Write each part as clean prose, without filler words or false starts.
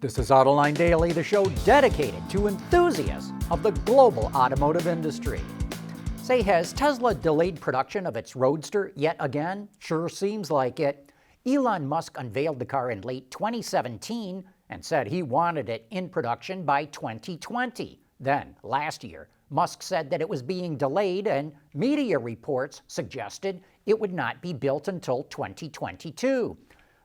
This is Autoline Daily, the show dedicated to enthusiasts of the global automotive industry. Say, has Tesla delayed production of its Roadster yet again? Sure seems like it. Elon Musk unveiled the car in late 2017 and said he wanted it in production by 2020. Then, last year, Musk said that it was being delayed, and media reports suggested it would not be built until 2022.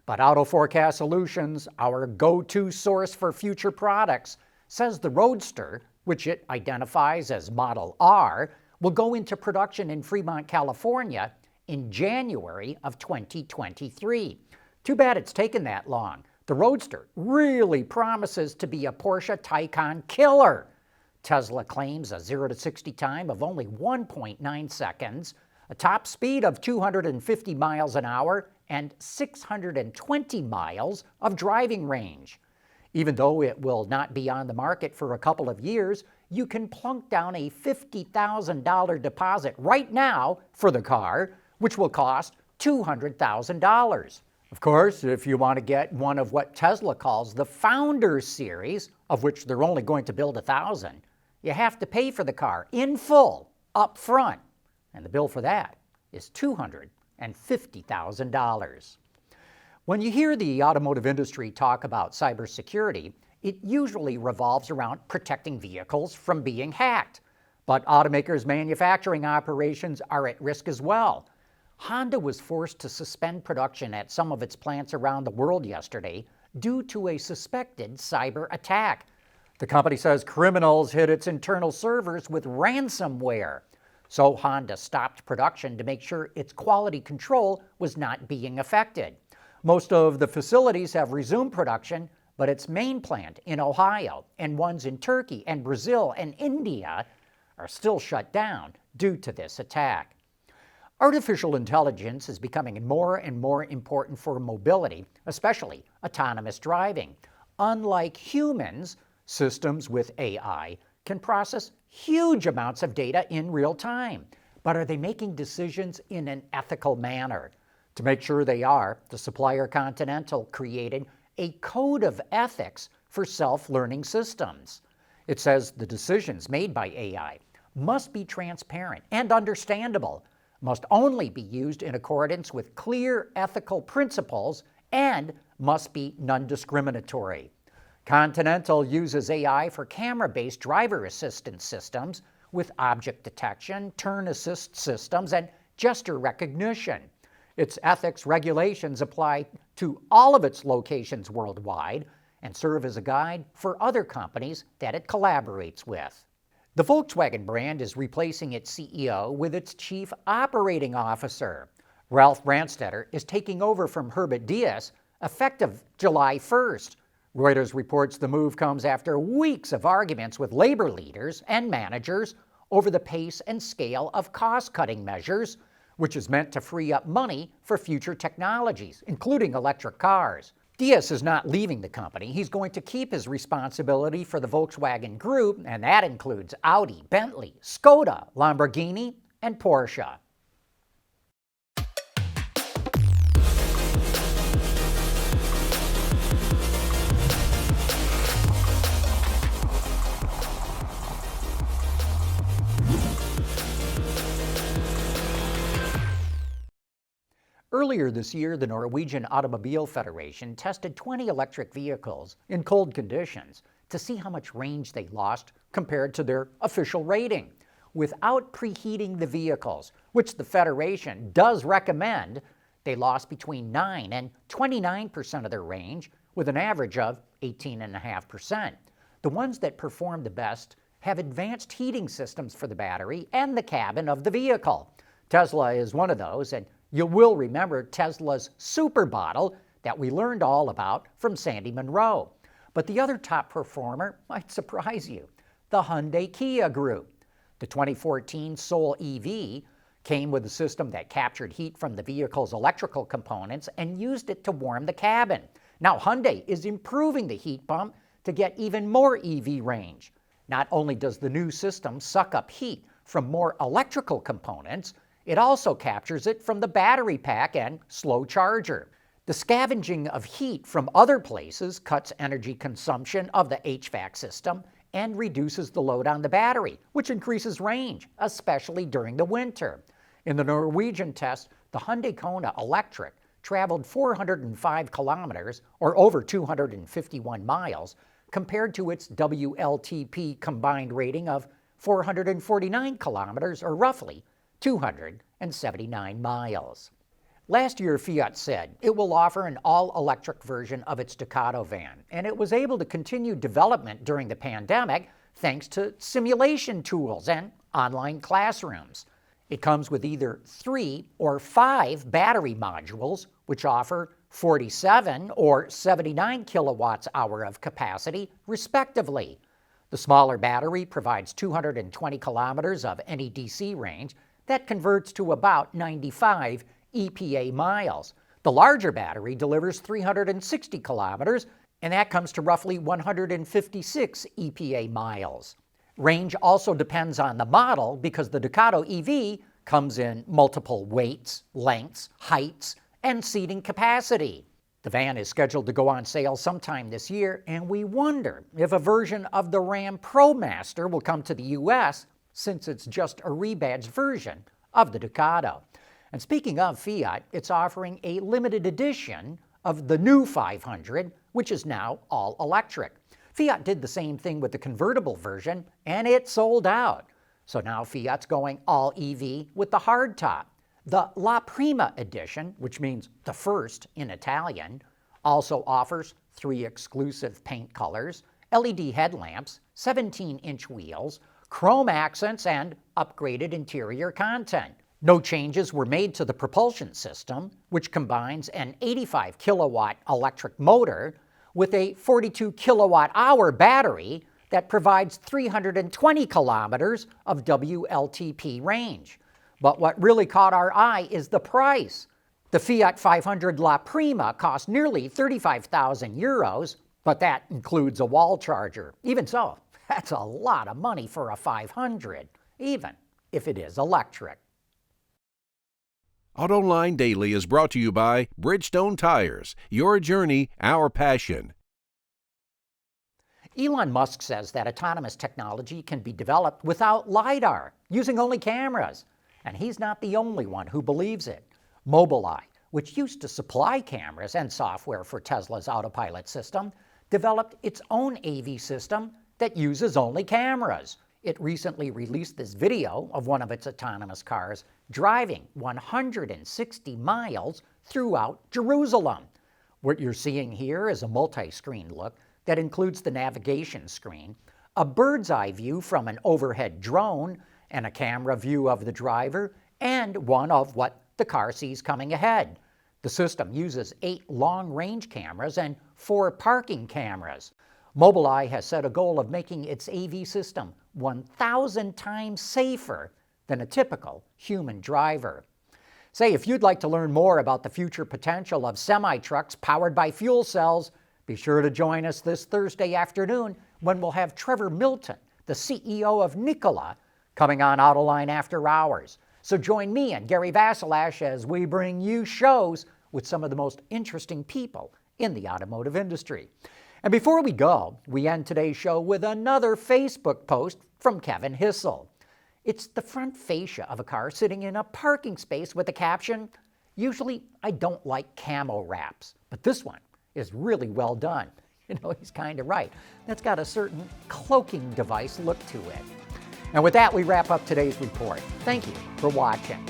But Auto Forecast Solutions, our go-to source for future products, says the Roadster, which it identifies as Model R, will go into production in Fremont, California in January of 2023. Too bad it's taken that long. The Roadster really promises to be a Porsche Taycan killer. Tesla claims a 0 to 60 time of only 1.9 seconds, a top speed of 250 miles an hour, and 620 miles of driving range. Even though it will not be on the market for a couple of years, you can plunk down a $50,000 deposit right now for the car, which will cost $200,000. Of course, if you want to get one of what Tesla calls the Founder Series, of which they're only going to build 1,000, you have to pay for the car in full, up front. And the bill for that is $250,000. When you hear the automotive industry talk about cybersecurity, it usually revolves around protecting vehicles from being hacked. But automakers' manufacturing operations are at risk as well. Honda was forced to suspend production at some of its plants around the world yesterday due to a suspected cyber attack. The company says criminals hit its internal servers with ransomware. So Honda stopped production to make sure its quality control was not being affected. Most of the facilities have resumed production, but its main plant in Ohio and ones in Turkey and Brazil and India are still shut down due to this attack. Artificial intelligence is becoming more and more important for mobility, especially autonomous driving. Unlike humans, systems with AI can process huge amounts of data in real time. But are they making decisions in an ethical manner? To make sure they are, the supplier Continental created a code of ethics for self-learning systems. It says the decisions made by AI must be transparent and understandable, must only be used in accordance with clear ethical principles, and must be non-discriminatory. Continental uses AI for camera-based driver assistance systems with object detection, turn assist systems, and gesture recognition. Its ethics regulations apply to all of its locations worldwide and serve as a guide for other companies that it collaborates with. The Volkswagen brand is replacing its CEO with its chief operating officer. Ralph Brandstetter is taking over from Herbert Diess effective July 1st. Reuters reports the move comes after weeks of arguments with labor leaders and managers over the pace and scale of cost-cutting measures, which is meant to free up money for future technologies, including electric cars. Diess is not leaving the company. He's going to keep his responsibility for the Volkswagen Group, and that includes Audi, Bentley, Skoda, Lamborghini, and Porsche. Earlier this year, the Norwegian Automobile Federation tested 20 electric vehicles in cold conditions to see how much range they lost compared to their official rating. Without preheating the vehicles, which the Federation does recommend, they lost between 9 and 29% of their range, with an average of 18.5%. The ones that perform the best have advanced heating systems for the battery and the cabin of the vehicle. Tesla is one of those, and you will remember Tesla's super bottle that we learned all about from Sandy Munro. But the other top performer might surprise you, the Hyundai-Kia group. The 2014 Soul EV came with a system that captured heat from the vehicle's electrical components and used it to warm the cabin. Now Hyundai is improving the heat pump to get even more EV range. Not only does the new system suck up heat from more electrical components, it also captures it from the battery pack and slow charger. The scavenging of heat from other places cuts energy consumption of the HVAC system and reduces the load on the battery, which increases range, especially during the winter. In the Norwegian test, the Hyundai Kona Electric traveled 405 kilometers, or over 251 miles, compared to its WLTP combined rating of 449 kilometers, or roughly 279 miles. Last year, Fiat said it will offer an all-electric version of its Ducato van, and it was able to continue development during the pandemic thanks to simulation tools and online classrooms. It comes with either 3 or 5 battery modules, which offer 47 or 79 kilowatts hour of capacity, respectively. The smaller battery provides 220 kilometers of NEDC range. That converts to about 95 EPA miles. The larger battery delivers 360 kilometers, and that comes to roughly 156 EPA miles. Range also depends on the model because the Ducato EV comes in multiple weights, lengths, heights, and seating capacity. The van is scheduled to go on sale sometime this year, and we wonder if a version of the Ram ProMaster will come to the US, since it's just a rebadged version of the Ducato. And speaking of Fiat, it's offering a limited edition of the new 500, which is now all electric. Fiat did the same thing with the convertible version, and it sold out. So now Fiat's going all EV with the hardtop. The La Prima edition, which means the first in Italian, also offers 3 exclusive paint colors, LED headlamps, 17-inch wheels, chrome accents, and upgraded interior content. No changes were made to the propulsion system, which combines an 85 kilowatt electric motor with a 42 kilowatt hour battery that provides 320 kilometers of WLTP range. But what really caught our eye is the price. The Fiat 500 La Prima costs nearly 35,000 euros, but that includes a wall charger. Even so, that's a lot of money for a 500, even if it is electric. Autoline Daily is brought to you by Bridgestone Tires. Your journey, our passion. Elon Musk says that autonomous technology can be developed without Lidar, using only cameras. And he's not the only one who believes it. Mobileye, which used to supply cameras and software for Tesla's autopilot system, developed its own AV system that uses only cameras. It recently released this video of one of its autonomous cars driving 160 miles throughout Jerusalem. What you're seeing here is a multi-screen look that includes the navigation screen, a bird's eye view from an overhead drone, and a camera view of the driver, and one of what the car sees coming ahead. The system uses 8 long-range cameras and 4 parking cameras. Mobileye has set a goal of making its AV system 1,000 times safer than a typical human driver. Say, if you'd like to learn more about the future potential of semi-trucks powered by fuel cells, be sure to join us this Thursday afternoon when we'll have Trevor Milton, the CEO of Nikola, coming on Autoline After Hours. So join me and Gary Vasilash as we bring you shows with some of the most interesting people in the automotive industry. And before we go, we end today's show with another Facebook post from Kevin Hissel. It's the front fascia of a car sitting in a parking space with the caption, "Usually I don't like camo wraps, but this one is really well done." You know, he's kind of right. That's got a certain cloaking device look to it. And with that, we wrap up today's report. Thank you for watching.